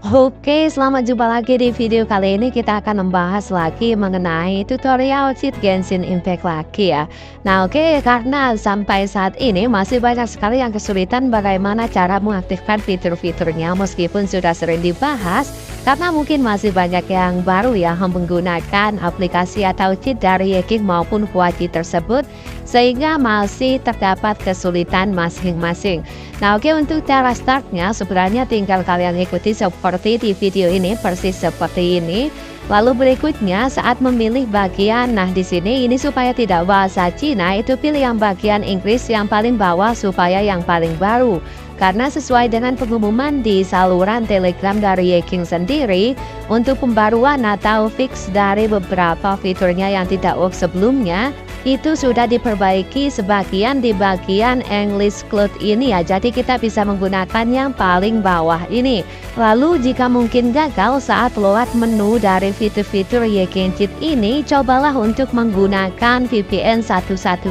Oke, selamat jumpa lagi di video kali ini kita akan membahas lagi mengenai tutorial cheat Genshin Impact lagi ya. Nah oke, karena sampai saat ini masih banyak sekali yang kesulitan bagaimana cara mengaktifkan fitur-fiturnya meskipun sudah sering dibahas. Karena mungkin masih banyak yang baru ya menggunakan aplikasi atau cheat dari Yeking maupun Huachi tersebut sehingga masih terdapat kesulitan masing-masing. Nah oke, untuk cara startnya sebenarnya tinggal kalian ikuti seperti di video ini, persis seperti ini. Lalu berikutnya saat memilih bagian, nah di sini ini supaya tidak bahasa Cina itu pilih yang bagian Inggris yang paling bawah supaya yang paling baru. Karena sesuai dengan pengumuman di saluran Telegram dari Yeking sendiri, untuk pembaruan atau fix dari beberapa fiturnya yang tidak work sebelumnya, itu sudah diperbaiki sebagian di bagian English Cloud ini ya, jadi kita bisa menggunakan yang paling bawah ini. Lalu jika mungkin gagal saat lewat menu dari fitur-fitur Yeking Cheat ini, cobalah untuk menggunakan VPN 111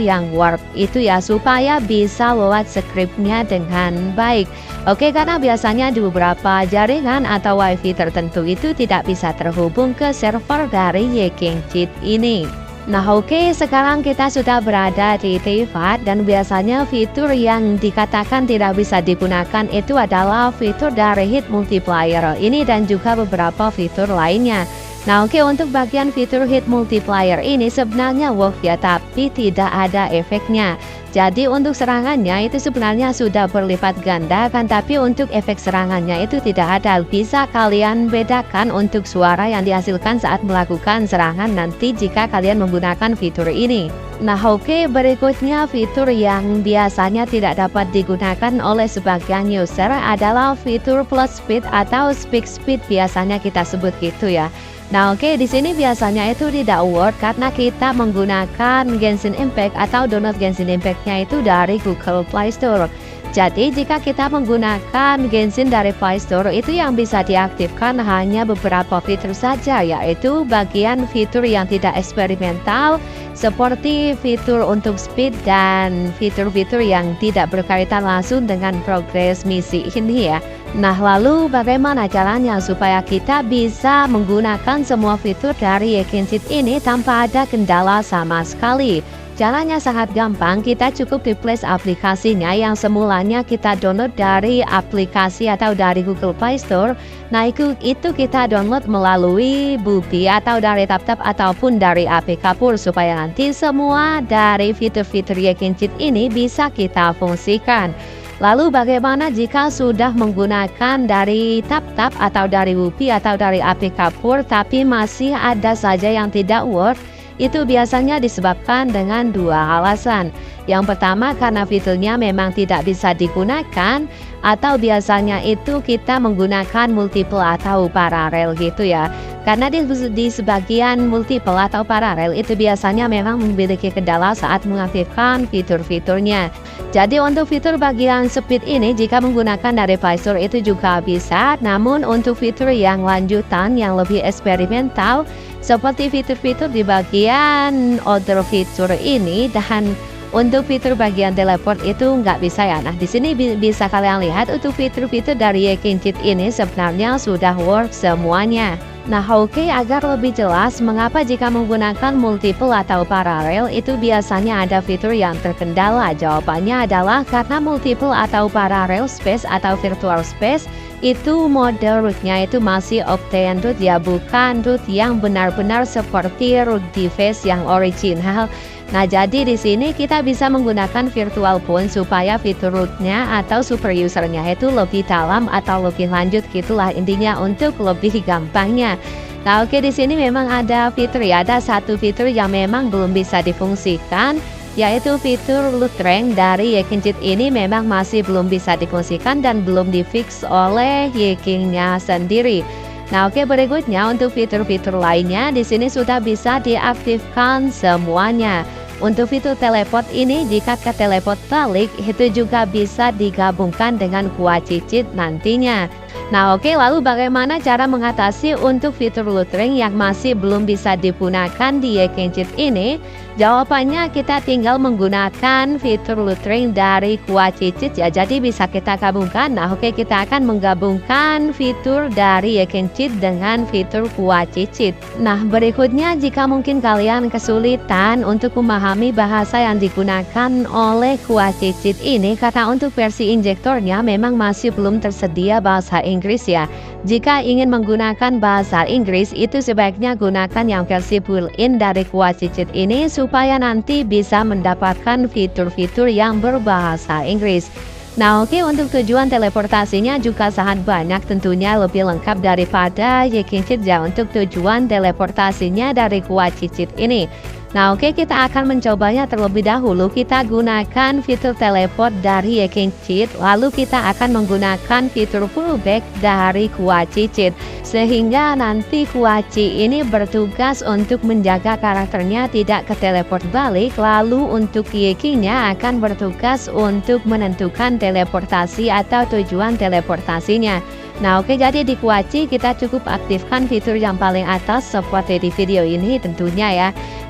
yang warp itu ya, supaya bisa lewat scriptnya dengan baik. Oke, karena biasanya di beberapa jaringan atau wifi tertentu itu tidak bisa terhubung ke server dari Yeking Cheat ini. Nah oke, sekarang kita sudah berada di Teyvat dan biasanya fitur yang dikatakan tidak bisa digunakan itu adalah fitur dari hit multiplier ini dan juga beberapa fitur lainnya. Nah oke, untuk bagian fitur hit multiplier ini sebenarnya work ya, tapi tidak ada efeknya. Jadi untuk serangannya itu sebenarnya sudah berlipat ganda kan, tapi untuk efek serangannya itu tidak ada. Bisa kalian bedakan untuk suara yang dihasilkan saat melakukan serangan nanti jika kalian menggunakan fitur ini. Nah oke, berikutnya fitur yang biasanya tidak dapat digunakan oleh sebagian user adalah fitur plus speed atau speak speed, biasanya kita sebut gitu ya. Nah oke, di sini biasanya itu tidak work karena kita menggunakan Genshin Impact atau download Genshin Impact-nya itu dari Google Play Store. Jadi jika kita menggunakan Genshin dari Play Store itu yang bisa diaktifkan hanya beberapa fitur saja, yaitu bagian fitur yang tidak eksperimental seperti fitur untuk speed dan fitur-fitur yang tidak berkaitan langsung dengan progres misi ini ya. Nah lalu bagaimana caranya supaya kita bisa menggunakan semua fitur dari Yeking Cheat ini tanpa ada kendala sama sekali? Caranya sangat gampang, kita cukup replace aplikasinya yang semulanya kita download dari aplikasi atau dari Google Play Store. Nah itu kita download melalui Bubi atau dari TapTap ataupun dari APK Pur supaya nanti semua dari fitur-fitur Yeking Cheat ini bisa kita fungsikan. Lalu bagaimana jika sudah menggunakan dari TapTap atau dari Bubi atau dari APK Pur tapi masih ada saja yang tidak work? Itu biasanya disebabkan dengan dua alasan. Yang pertama karena fiturnya memang tidak bisa digunakan, atau biasanya itu kita menggunakan multiple atau paralel gitu ya. Karena di sebagian multiple atau paralel itu biasanya memang memiliki kendala saat mengaktifkan fitur-fiturnya. Jadi untuk fitur bagian speed ini jika menggunakan dari Play Store itu juga bisa, namun untuk fitur yang lanjutan yang lebih eksperimental seperti fitur-fitur di bagian other fitur ini dan untuk fitur bagian teleport itu nggak bisa ya. Nah di sini bisa kalian lihat untuk fitur-fitur dari Yeking Cheat ini sebenarnya sudah work semuanya. Nah oke, agar lebih jelas mengapa jika menggunakan multiple atau paralel itu biasanya ada fitur yang terkendala. Jawabannya adalah karena multiple atau paralel space atau virtual space itu mode rootnya itu masih Optane root ya, bukan root yang benar-benar seperti root device yang original. Nah jadi di sini kita bisa menggunakan virtual phone supaya fitur rootnya atau super usernya itu lebih dalam atau lebih lanjut gitulah intinya untuk lebih gampangnya. Nah oke, di sini memang ada fitur ya, ada satu fitur yang memang belum bisa difungsikan, yaitu fitur loot rank dari Yeking Cheat ini memang masih belum bisa difungsikan dan belum difix oleh Yekingnya sendiri. Nah oke, berikutnya untuk fitur-fitur lainnya di sini sudah bisa diaktifkan semuanya. Untuk fitur teleport ini jika ke teleport balik itu juga bisa digabungkan dengan Huachi Cheat nantinya. Nah oke, lalu bagaimana cara mengatasi untuk fitur lootring yang masih belum bisa digunakan di YKenCheat ini? Jawabannya kita tinggal menggunakan fitur lootring dari Kuaci Cheat ya, jadi bisa kita gabungkan. Nah oke, kita akan menggabungkan fitur dari YKenCheat dengan fitur Kuaci Cheat. Nah berikutnya, jika mungkin kalian kesulitan untuk memahami bahasa yang digunakan oleh Kuaci Cheat ini, karena untuk versi injektornya memang masih belum tersedia bahasa Inggris ya. Jika ingin menggunakan bahasa Inggris, itu sebaiknya gunakan yang versi built-in dari Kuaci Cheat ini supaya nanti bisa mendapatkan fitur-fitur yang berbahasa Inggris. Nah oke, untuk tujuan teleportasinya juga sangat banyak, tentunya lebih lengkap daripada YKenCheat ya untuk tujuan teleportasinya dari Kuaci Cheat ini. Nah oke, kita akan mencobanya terlebih dahulu. Kita gunakan fitur teleport dari YKenCheat, lalu kita akan menggunakan fitur pullback dari Kuaci Cheat, sehingga nanti Kuaci ini bertugas untuk menjaga karakternya tidak ke teleport balik, lalu untuk YK-nya akan bertugas untuk menentukan teleportasi atau tujuan teleportasinya. Nah oke, jadi di Kuaci kita cukup aktifkan fitur yang paling atas seperti di video ini tentunya ya.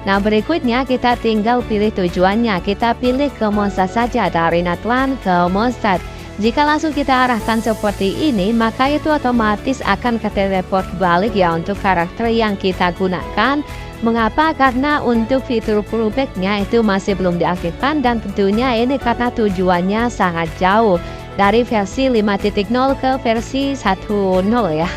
Nah berikutnya kita tinggal pilih tujuannya, kita pilih ke Mondstadt saja, dari Natlan ke Mondstadt. Jika langsung kita arahkan seperti ini, maka itu otomatis akan ke teleport balik ya untuk karakter yang kita gunakan. Mengapa? Karena untuk fitur pullback-nya itu masih belum diaktifkan, dan tentunya ini karena tujuannya sangat jauh dari versi 5.0 ke versi 1.0 ya.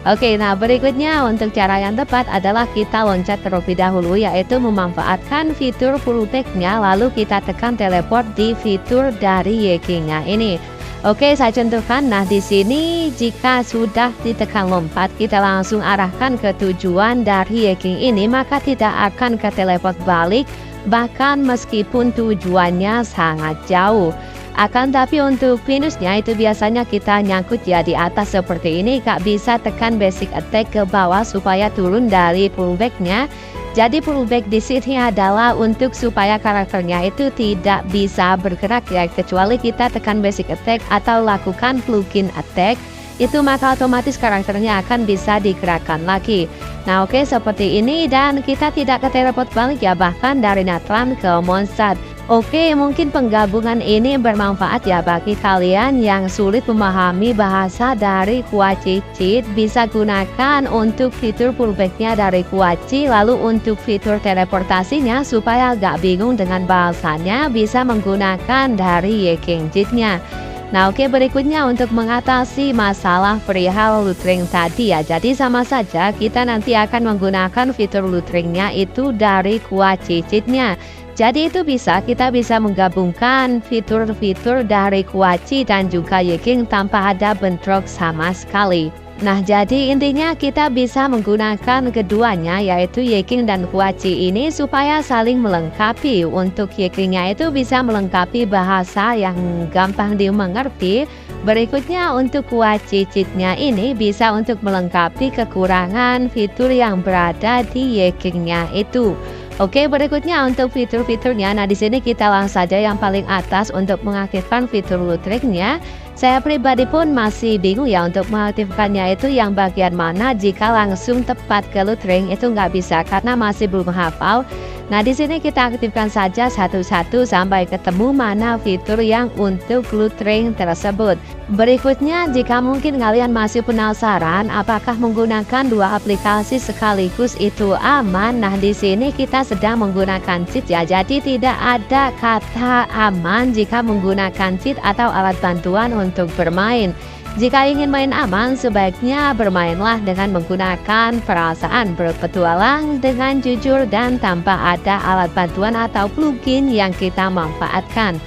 Oke, nah berikutnya untuk cara yang tepat adalah kita loncat terlebih dahulu, yaitu memanfaatkan fitur pullback-nya, lalu kita tekan teleport di fitur dari YK-nya ini. Oke, saya contohkan. Nah di sini jika sudah ditekan lompat, kita langsung arahkan ke tujuan dari YK ini, maka tidak akan ke teleport balik, bahkan meskipun tujuannya sangat jauh. Akan tapi untuk pinusnya itu biasanya kita nyangkut ya di atas seperti ini, Kak, bisa tekan basic attack ke bawah supaya turun dari pullback-nya. Jadi pullback di sini adalah untuk supaya karakternya itu tidak bisa bergerak ya, kecuali kita tekan basic attack atau lakukan plugin attack, itu maka otomatis karakternya akan bisa digerakkan lagi. Nah oke, seperti ini, dan kita tidak ke teleport balik ya, bahkan dari Natlan ke Mondstadt. Oke, mungkin penggabungan ini bermanfaat ya bagi kalian yang sulit memahami bahasa dari Kuaci Cheat. Bisa gunakan untuk fitur pullback-nya dari Kuaci, lalu untuk fitur teleportasinya supaya gak bingung dengan bahasanya, bisa menggunakan dari YKenCheat-nya. Nah oke, berikutnya untuk mengatasi masalah perihal lootring tadi ya, jadi sama saja kita nanti akan menggunakan fitur lootringnya itu dari Kuaci Cheat-nya. Jadi itu kita bisa menggabungkan fitur-fitur dari Kuaci dan juga YK tanpa ada bentrok sama sekali. Nah jadi intinya kita bisa menggunakan keduanya, yaitu YK dan Kuaci ini supaya saling melengkapi. Untuk YK-nya itu bisa melengkapi bahasa yang gampang dimengerti. Berikutnya untuk Kuaci Cheat-nya ini bisa untuk melengkapi kekurangan fitur yang berada di YK-nya itu. Oke, berikutnya untuk fitur-fiturnya. Nah di sini kita langsung saja yang paling atas untuk mengaktifkan fitur lootring-nya. Saya pribadi pun masih bingung ya untuk mengaktifkannya itu yang bagian mana. Jika langsung tepat ke lootring itu nggak bisa karena masih belum hafal. Nah di sini kita aktifkan saja satu-satu sampai ketemu mana fitur yang untuk lootring tersebut. Berikutnya, jika mungkin kalian masih penasaran apakah menggunakan dua aplikasi sekaligus itu aman. Nah di sini kita sedang menggunakan cheat ya, jadi tidak ada kata aman jika menggunakan cheat atau alat bantuan untuk bermain. Jika ingin main aman, sebaiknya bermainlah dengan menggunakan perasaan, berpetualang dengan jujur dan tanpa ada alat bantuan atau plugin yang kita manfaatkan.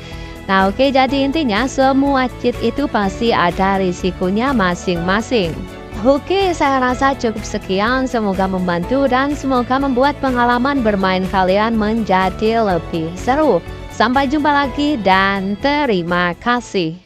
Nah oke, jadi intinya semua cheat itu pasti ada risikonya masing-masing. Oke, saya rasa cukup sekian, semoga membantu dan semoga membuat pengalaman bermain kalian menjadi lebih seru. Sampai jumpa lagi dan terima kasih.